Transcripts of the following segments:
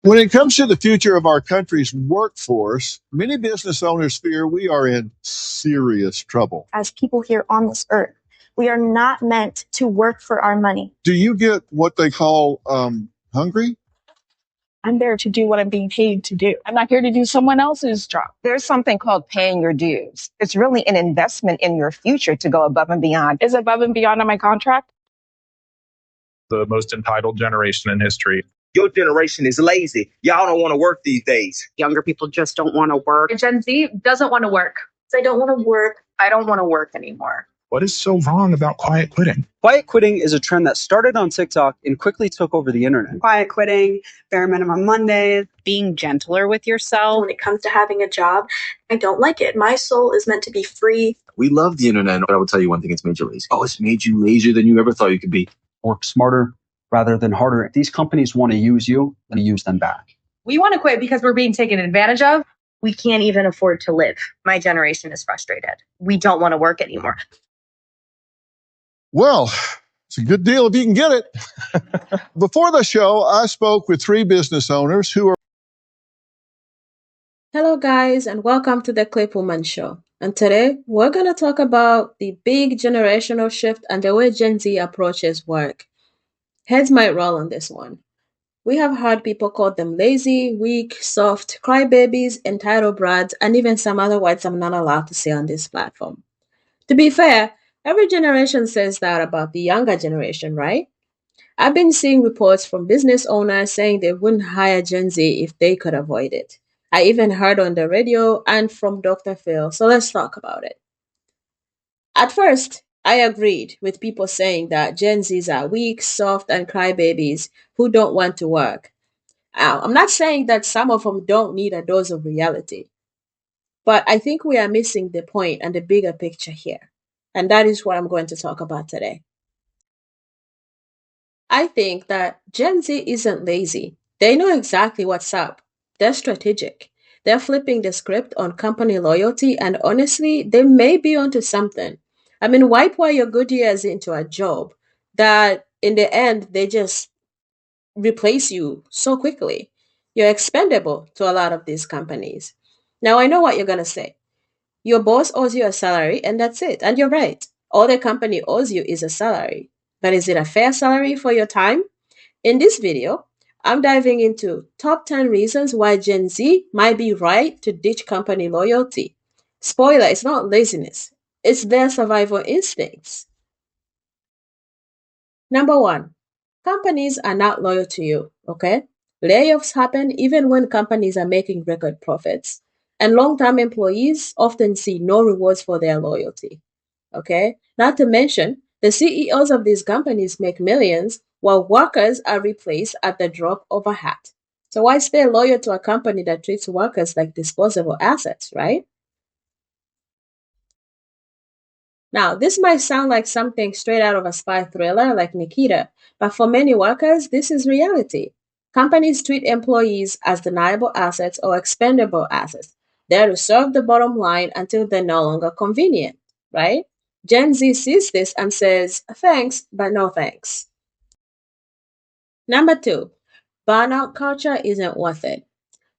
When it comes to the future of our country's workforce, many business owners fear we are in serious trouble. As people here on this earth, we are not meant to work for our money. Do you get what they call hungry? I'm there to do what I'm being paid to do. I'm not here to do someone else's job. There's something called paying your dues. It's really an investment in your future to go above and beyond. Is above and beyond on my contract? The most entitled generation in history. Your generation is lazy. Y'all don't want to work these days. Younger people just don't want to work. Gen Z doesn't want to work. I don't want to work. I don't want to work anymore. What is so wrong about quiet quitting? Quiet quitting is a trend that started on TikTok and quickly took over the internet. Quiet quitting, bare minimum Mondays, being gentler with yourself. When it comes to having a job, I don't like it. My soul is meant to be free. We love the internet, but I will tell you one thing, it's made you lazy. Oh, it's made you lazier than you ever thought you could be. Work smarter rather than harder. These companies want to use you and use them back. We want to quit because we're being taken advantage of. We can't even afford to live. My generation is frustrated. We don't want to work anymore. Well, it's a good deal if you can get it. Before the show, I spoke with 3 business owners who are. Hello, guys, and welcome to the Clip Woman Show. And today, we're going to talk about the big generational shift and the way Gen Z approaches work. Heads might roll on this one. We have heard people call them lazy, weak, soft, crybabies, entitled brats, and even some other words I'm not allowed to say on this platform. To be fair, every generation says that about the younger generation, right? I've been seeing reports from business owners saying they wouldn't hire Gen Z if they could avoid it. I even heard on the radio and from Dr. Phil, so let's talk about it. At first, I agreed with people saying that Gen Zs are weak, soft, and crybabies who don't want to work. Now, I'm not saying that some of them don't need a dose of reality, but I think we are missing the point and the bigger picture here. And that is what I'm going to talk about today. I think that Gen Z isn't lazy. They know exactly what's up. They're strategic. They're flipping the script on company loyalty, and honestly, they may be onto something. I mean, why pour your good years into a job that in the end they just replace you so quickly? You're expendable to a lot of these companies. Now, I know what you're going to say. Your boss owes you a salary, and that's it. And you're right. All the company owes you is a salary. But is it a fair salary for your time? In this video, I'm diving into top 10 reasons why Gen Z might be right to ditch company loyalty. Spoiler, it's not laziness. It's their survival instincts. Number 1, companies are not loyal to you, okay? Layoffs happen even when companies are making record profits. And long-term employees often see no rewards for their loyalty, okay? Not to mention, the CEOs of these companies make millions while workers are replaced at the drop of a hat. So why stay loyal to a company that treats workers like disposable assets, right? Now, this might sound like something straight out of a spy thriller like Nikita, but for many workers, this is reality. Companies treat employees as deniable assets or expendable assets. They're to serve the bottom line until they're no longer convenient, right? Gen Z sees this and says, thanks, but no thanks. Number 2, burnout culture isn't worth it.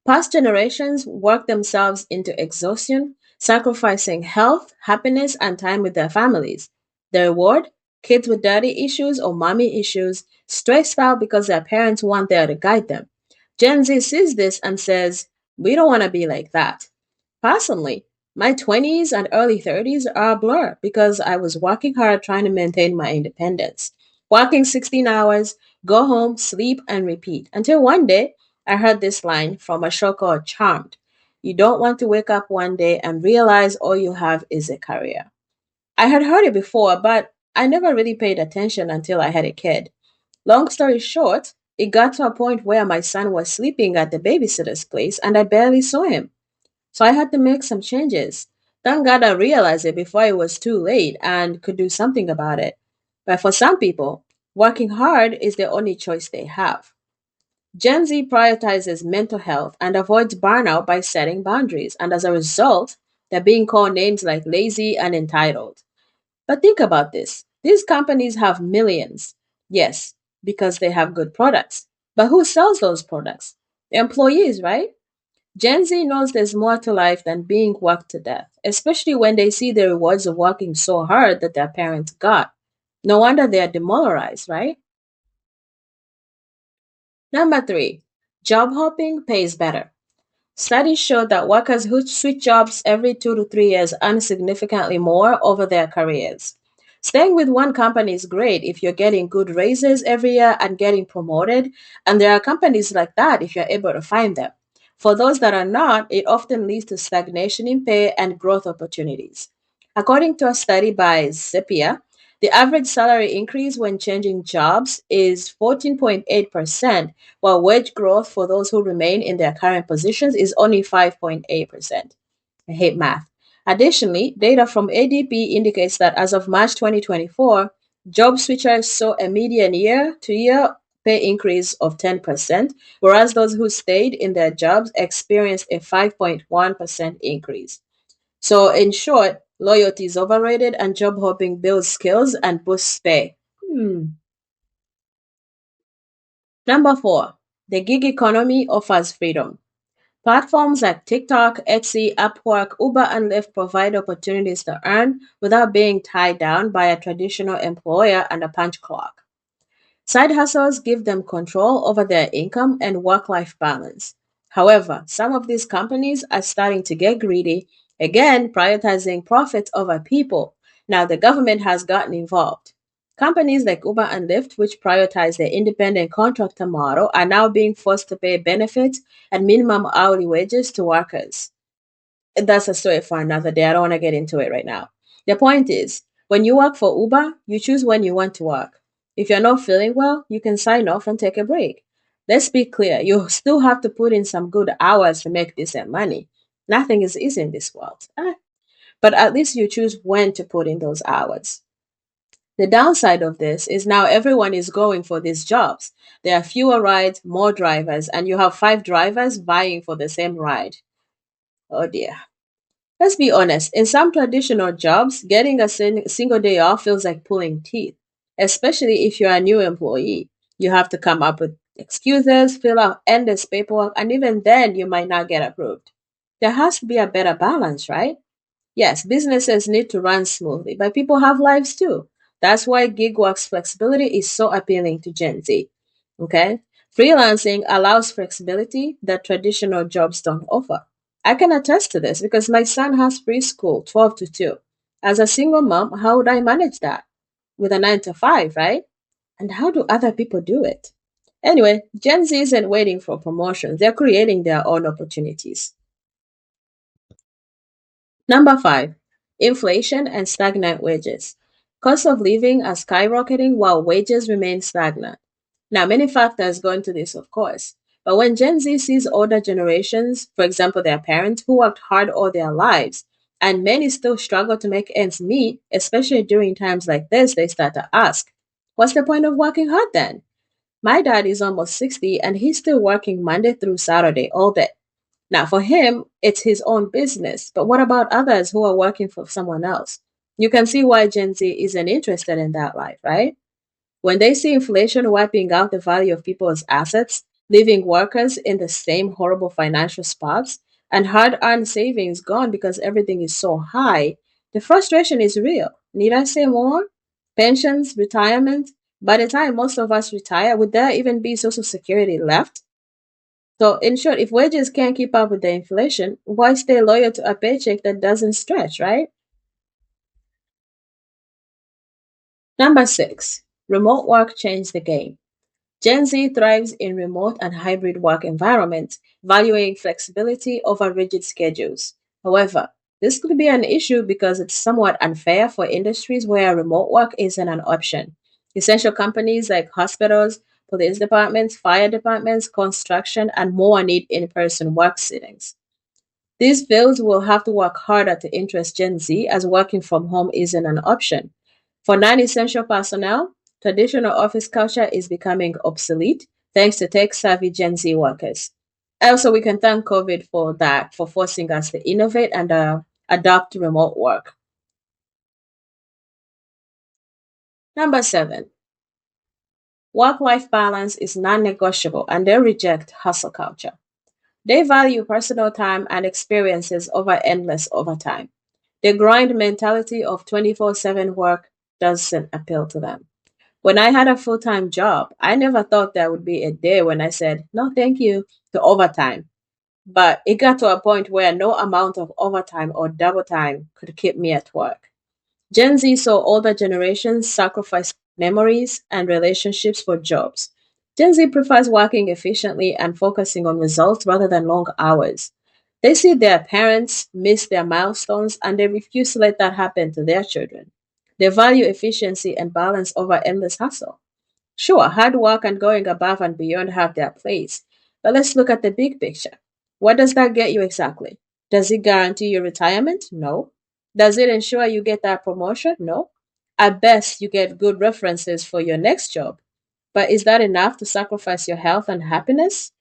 Past generations worked themselves into exhaustion, sacrificing health, happiness, and time with their families. The reward? Kids with daddy issues or mommy issues, stressed out because their parents weren't there to guide them. Gen Z sees this and says, we don't want to be like that. Personally, my 20s and early 30s are a blur because I was working hard trying to maintain my independence. Working 16 hours, go home, sleep, and repeat. Until one day, I heard this line from a show called Charmed. You don't want to wake up one day and realize all you have is a career. I had heard it before, but I never really paid attention until I had a kid. Long story short, it got to a point where my son was sleeping at the babysitter's place and I barely saw him. So I had to make some changes. Thank God I realized it before it was too late and could do something about it. But for some people, working hard is the only choice they have. Gen Z prioritizes mental health and avoids burnout by setting boundaries, and as a result, they're being called names like lazy and entitled. But think about this. These companies have millions. Yes, because they have good products. But who sells those products? Employees, right? Gen Z knows there's more to life than being worked to death, especially when they see the rewards of working so hard that their parents got. No wonder they are demoralized, right? Number 3, job hopping pays better. Studies show that workers who switch jobs every 2 to 3 years earn significantly more over their careers. Staying with one company is great if you're getting good raises every year and getting promoted, and there are companies like that if you're able to find them. For those that are not, it often leads to stagnation in pay and growth opportunities. According to a study by Zapier, the average salary increase when changing jobs is 14.8%, while wage growth for those who remain in their current positions is only 5.8%. I hate math. Additionally, data from ADP indicates that as of March 2024, job switchers saw a median year-to-year pay increase of 10%, whereas those who stayed in their jobs experienced a 5.1% increase. So, in short, loyalty is overrated and job hopping builds skills and boosts pay. Number 4, the gig economy offers freedom. Platforms like TikTok, Etsy, Upwork, Uber, and Lyft provide opportunities to earn without being tied down by a traditional employer and a punch clock. Side hustles give them control over their income and work life balance. However, some of these companies are starting to get greedy, again, prioritizing profits over people. Now, the government has gotten involved. Companies like Uber and Lyft, which prioritize their independent contractor model, are now being forced to pay benefits and minimum hourly wages to workers. That's a story for another day. I don't want to get into it right now. The point is, when you work for Uber, you choose when you want to work. If you're not feeling well, you can sign off and take a break. Let's be clear, you still have to put in some good hours to make decent money. Nothing is easy in this world. But at least you choose when to put in those hours. The downside of this is now everyone is going for these jobs. There are fewer rides, more drivers, and you have 5 drivers vying for the same ride. Oh dear. Let's be honest, in some traditional jobs, getting a single day off feels like pulling teeth, especially if you're a new employee. You have to come up with excuses, fill out endless paperwork, and even then you might not get approved. There has to be a better balance, right? Yes, businesses need to run smoothly, but people have lives too. That's why gig work's flexibility is so appealing to Gen Z. Okay? Freelancing allows flexibility that traditional jobs don't offer. I can attest to this because my son has preschool 12 to 2. As a single mom, how would I manage that? With a 9 to 5, right? And how do other people do it? Anyway, Gen Z isn't waiting for promotions, they're creating their own opportunities. Number 5, inflation and stagnant wages. Cost of living are skyrocketing while wages remain stagnant. Now, many factors go into this, of course. But when Gen Z sees older generations, for example, their parents who worked hard all their lives, and many still struggle to make ends meet, especially during times like this, they start to ask, what's the point of working hard then? My dad is almost 60 and he's still working Monday through Saturday all day. Now, for him, it's his own business. But what about others who are working for someone else? You can see why Gen Z isn't interested in that life, right? When they see inflation wiping out the value of people's assets, leaving workers in the same horrible financial spots, and hard earned savings gone because everything is so high, the frustration is real. Need I say more? Pensions, retirement. By the time most of us retire, would there even be Social Security left? So, in short, if wages can't keep up with the inflation, why stay loyal to a paycheck that doesn't stretch, right? Number 6, remote work changed the game. Gen Z thrives in remote and hybrid work environments, valuing flexibility over rigid schedules. However, this could be an issue because it's somewhat unfair for industries where remote work isn't an option. Essential companies like hospitals, police departments, fire departments, construction, and more need in person work settings. These fields will have to work harder to interest Gen Z as working from home isn't an option. For non essential personnel, traditional office culture is becoming obsolete thanks to tech savvy Gen Z workers. Also, we can thank COVID for that, for forcing us to innovate and adopt remote work. Number 7, Work-life balance is non-negotiable, and they reject hustle culture. They value personal time and experiences over endless overtime. The grind mentality of 24/7 work doesn't appeal to them. When I had a full-time job, I never thought there would be a day when I said, no, thank you, to overtime. But it got to a point where no amount of overtime or double time could keep me at work. Gen Z saw older generations sacrifice memories and relationships for jobs. Gen Z prefers working efficiently and focusing on results rather than long hours. They see their parents miss their milestones and they refuse to let that happen to their children. They value efficiency and balance over endless hustle. Sure, hard work and going above and beyond have their place, but let's look at the big picture. What does that get you exactly? Does it guarantee your retirement? No. Does it ensure you get that promotion? No. At best, you get good references for your next job. But is that enough to sacrifice your health and happiness?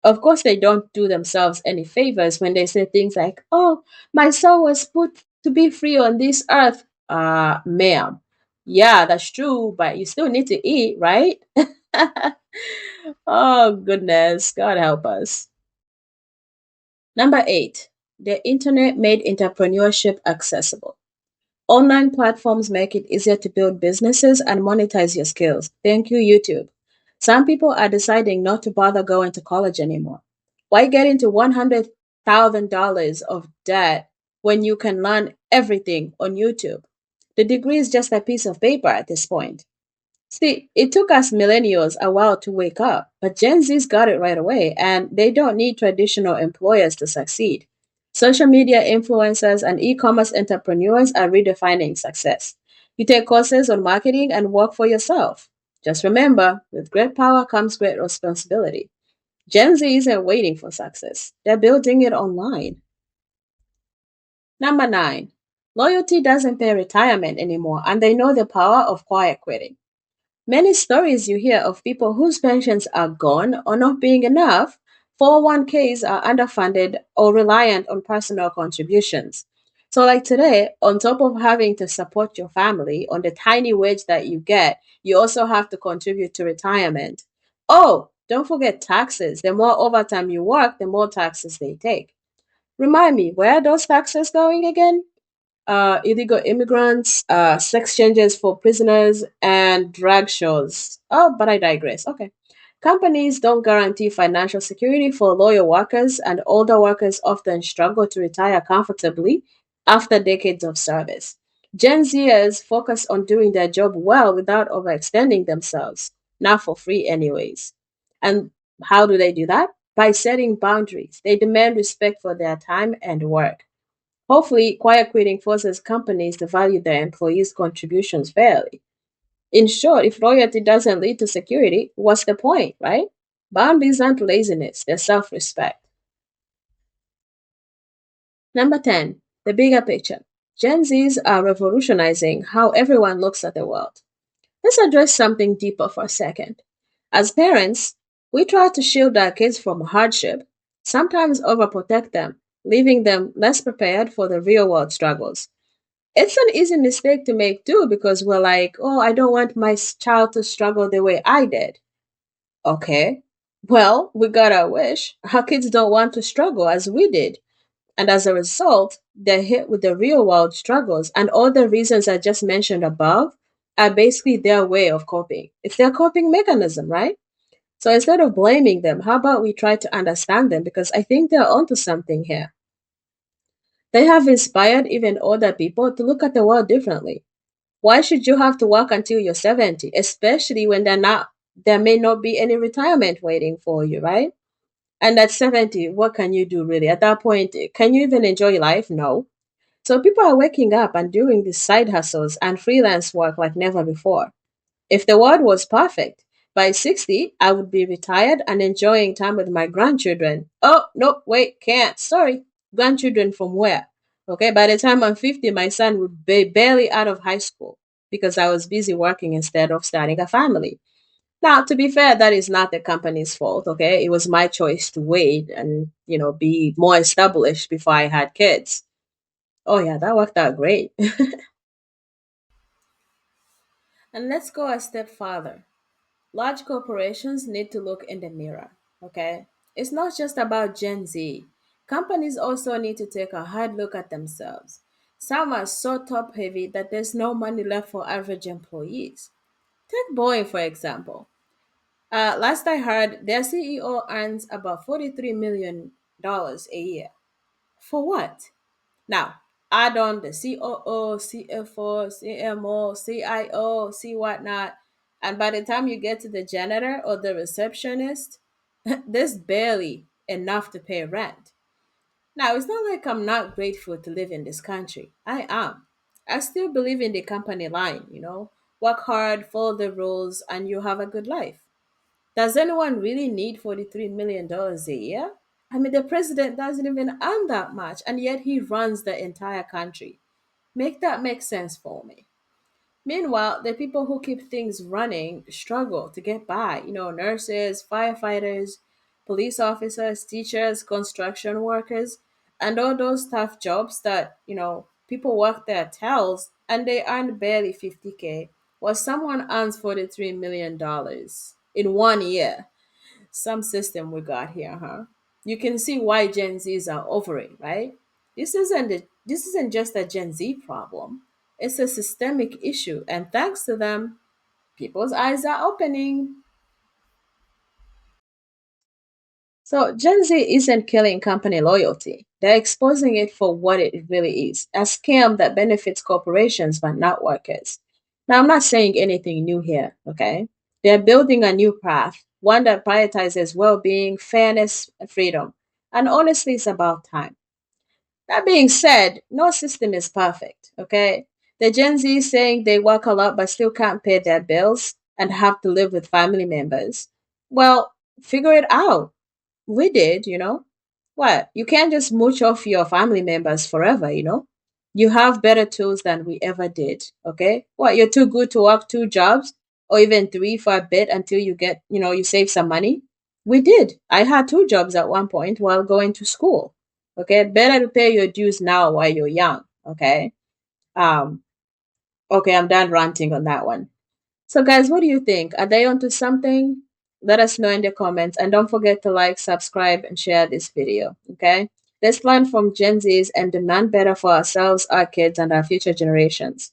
Of course, they don't do themselves any favors when they say things like, oh, my soul was put to be free on this earth. Ma'am. Yeah, that's true, but you still need to eat, right? Oh, goodness. God help us. Number 8, the internet made entrepreneurship accessible. Online platforms make it easier to build businesses and monetize your skills. Thank you, YouTube. Some people are deciding not to bother going to college anymore. Why get into $100,000 of debt when you can learn everything on YouTube? The degree is just a piece of paper at this point. See, it took us millennials a while to wake up, but Gen Z's got it right away, and they don't need traditional employers to succeed. Social media influencers and e commerce entrepreneurs are redefining success. You take courses on marketing and work for yourself. Just remember, with great power comes great responsibility. Gen Z isn't waiting for success, they're building it online. Number 9, loyalty doesn't pay retirement anymore, and they know the power of quiet quitting. Many stories you hear of people whose pensions are gone or not being enough, 401ks are underfunded or reliant on personal contributions. So, like today, on top of having to support your family on the tiny wage that you get, you also have to contribute to retirement. Oh, don't forget taxes. The more overtime you work, the more taxes they take. Remind me, where are those taxes going again? Illegal immigrants, sex changes for prisoners, and drag shows. Oh, but I digress. Okay. Companies don't guarantee financial security for loyal workers, and older workers often struggle to retire comfortably after decades of service. Gen Zers focus on doing their job well without overextending themselves, not for free, anyways. And how do they do that? By setting boundaries. They demand respect for their time and work. Hopefully, quiet quitting forces companies to value their employees' contributions fairly. In short, if loyalty doesn't lead to security, what's the point, right? Boundaries aren't laziness, they're self respect. Number 10, the bigger picture. Gen Zs are revolutionizing how everyone looks at the world. Let's address something deeper for a second. As parents, we try to shield our kids from hardship, sometimes overprotect them, leaving them less prepared for the real world struggles. It's an easy mistake to make too because we're like, oh, I don't want my child to struggle the way I did. Okay, well, we got our wish. Our kids don't want to struggle as we did. And as a result, they're hit with the real world struggles. And all the reasons I just mentioned above are basically their way of coping. It's their coping mechanism, right? So instead of blaming them, how about we try to understand them? Because I think they're onto something here. They have inspired even older people to look at the world differently. Why should you have to work until you're 70, especially when there may not be any retirement waiting for you, right? And at 70, what can you do really? At that point, can you even enjoy life? No. So people are waking up and doing these side hustles and freelance work like never before. If the world was perfect, by 60, I would be retired and enjoying time with my grandchildren. Oh, no, wait, can't. Sorry. Grandchildren from where? Okay, by the time I'm 50, my son would be barely out of high school because I was busy working instead of starting a family. Now, to be fair, that is not the company's fault, okay? It was my choice to wait and, be more established before I had kids. Oh, yeah, that worked out great. And let's go a step farther. large corporations need to look in the mirror, okay? It's not just about Gen Z. Companies also need to take a hard look at themselves. Some are so top heavy that there's no money left for average employees. Take Boeing, for example. Last I heard, their CEO earns about $43 million a year. For what? Now, add on the COO, CFO, CMO, CIO, C whatnot, and by the time you get to the janitor or the receptionist, there's barely enough to pay rent. Now, it's not like I'm not grateful to live in this country. I am. I still believe in the company line, work hard, follow the rules, and you have a good life. Does anyone really need $43 million a year? I mean, the president doesn't even earn that much, and yet he runs the entire country. Make that make sense for me. Meanwhile, the people who keep things running struggle to get by. Nurses, firefighters, police officers, teachers, construction workers, and all those tough jobs that, people work their tails and they earn barely 50K, while someone earns $43 million in 1 year. Some system we got here, huh? You can see why Gen Zs are over it, right? This isn't just a Gen Z problem. It's a systemic issue, and thanks to them, people's eyes are opening. So Gen Z isn't killing company loyalty. They're exposing it for what it really is, a scam that benefits corporations but not workers. Now, I'm not saying anything new here, okay? They're building a new path, one that prioritizes well being, fairness, and freedom. And honestly, it's about time. That being said, no system is perfect, okay? The Gen Z saying they work a lot but still can't pay their bills and have to live with family members. Well, figure it out. We did. What? You can't just mooch off your family members forever. You have better tools than we ever did, okay? What? You're too good to work two jobs or even three for a bit until you save some money? We did. I had two jobs at one point while going to school. Okay? Better to pay your dues now while you're young, okay? Um, okay, I'm done ranting on that one. So, guys, what do you think? Are they onto something? Let us know in the comments. And don't forget to like, subscribe, and share this video. Okay? Let's learn from Gen Zs and demand better for ourselves, our kids, and our future generations.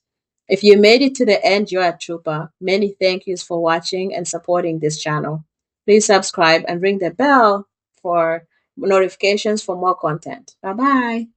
If you made it to the end, you're a trooper. Many thank yous for watching and supporting this channel. Please subscribe and ring the bell for notifications for more content. Bye bye.